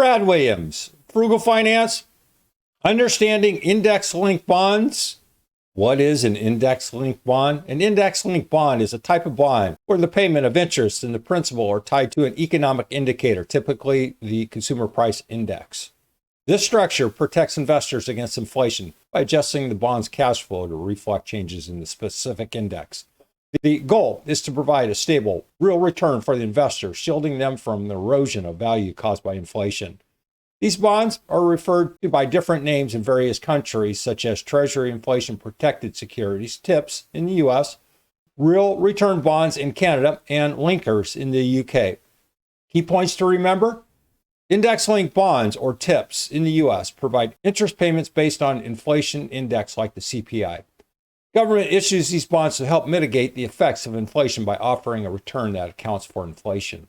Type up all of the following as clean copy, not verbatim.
Brad Williams, Frugal Finance, understanding index-linked bonds. What is an index-linked bond? An index-linked bond is a type of bond where the payment of interest and the principal are tied to an economic indicator, typically the consumer price index. This structure protects investors against inflation by adjusting the bond's cash flow to reflect changes in the specific index. The goal is to provide a stable, real return for the investor, shielding them from the erosion of value caused by inflation. These bonds are referred to by different names in various countries, such as Treasury Inflation Protected Securities, TIPS, in the U.S., Real Return Bonds in Canada, and Linkers in the U.K. Key points to remember: index-linked bonds, or TIPS, in the U.S. provide interest payments based on inflation index like the CPI. Government issues these bonds to help mitigate the effects of inflation by offering a return that accounts for inflation.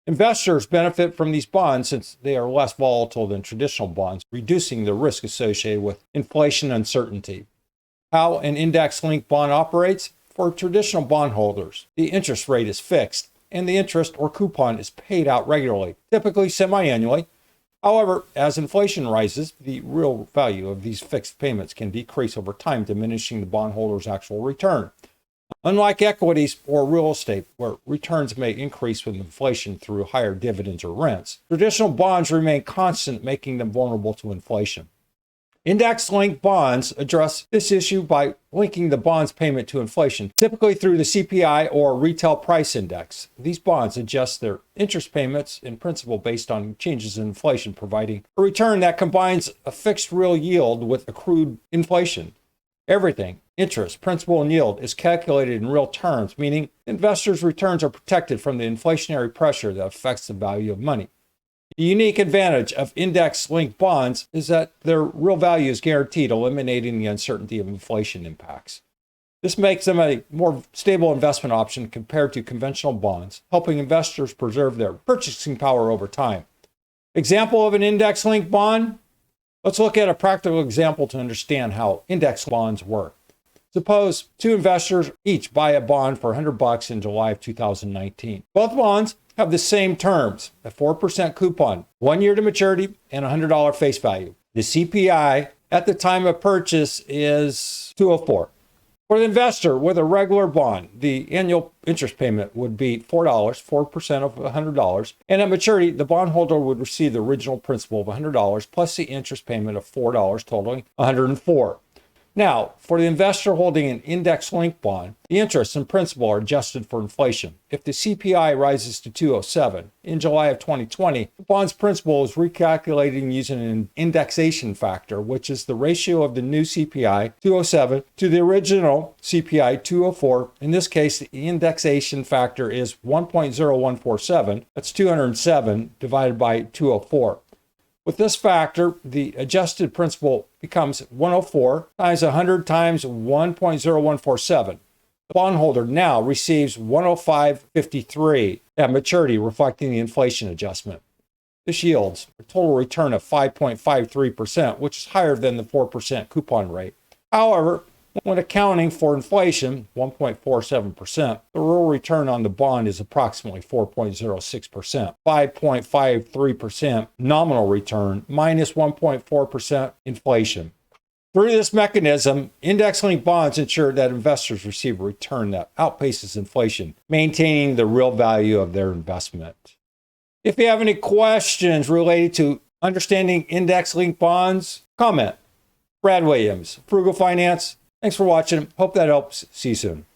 Investors benefit from these bonds since they are less volatile than traditional bonds, reducing the risk associated with inflation uncertainty. How an index-linked bond operates: for traditional bondholders, the interest rate is fixed, and the interest or coupon is paid out regularly, typically semi-annually. However, as inflation rises, the real value of these fixed payments can decrease over time, diminishing the bondholder's actual return. Unlike equities or real estate, where returns may increase with inflation through higher dividends or rents, traditional bonds remain constant, making them vulnerable to inflation. Index-linked bonds address this issue by linking the bond's payment to inflation, typically through the CPI or retail price index. These bonds adjust their interest payments and principal based on changes in inflation, providing a return that combines a fixed real yield with accrued inflation. Everything, interest, principal, and yield, is calculated in real terms, meaning investors' returns are protected from the inflationary pressure that affects the value of money. The unique advantage of index-linked bonds is that their real value is guaranteed, eliminating the uncertainty of inflation impacts. This makes them a more stable investment option compared to conventional bonds, helping investors preserve their purchasing power over time. Example of an index-linked bond? Let's look at a practical example to understand how index bonds work. Suppose two investors each buy a bond for $100 in July of 2019. Both bonds have the same terms: a 4% coupon, 1 year to maturity, and $100 face value. The CPI at the time of purchase is 204. For the investor with a regular bond, the annual interest payment would be $4, 4% of $100, and at maturity, the bondholder would receive the original principal of $100 plus the interest payment of $4, totaling $104. Now, for the investor holding an index-linked bond, the interest and principal are adjusted for inflation. If the CPI rises to 207 in July of 2020, the bond's principal is recalculated using an indexation factor, which is the ratio of the new CPI 207 to the original CPI 204. In this case, the indexation factor is 1.0147. That's 207 divided by 204. With this factor, the adjusted principal becomes 104 times 100 times 1.0147. The bondholder now receives 105.53 at maturity, reflecting the inflation adjustment. This yields a total return of 5.53%, which is higher than the 4% coupon rate. However, when accounting for inflation, 1.47%, the real return on the bond is approximately 4.06%, 5.53% nominal return minus 1.4% inflation. Through this mechanism, index-linked bonds ensure that investors receive a return that outpaces inflation, maintaining the real value of their investment. If you have any questions related to understanding index-linked bonds, comment. Brad Williams, Frugal Finance. Thanks for watching. Hope that helps. See you soon.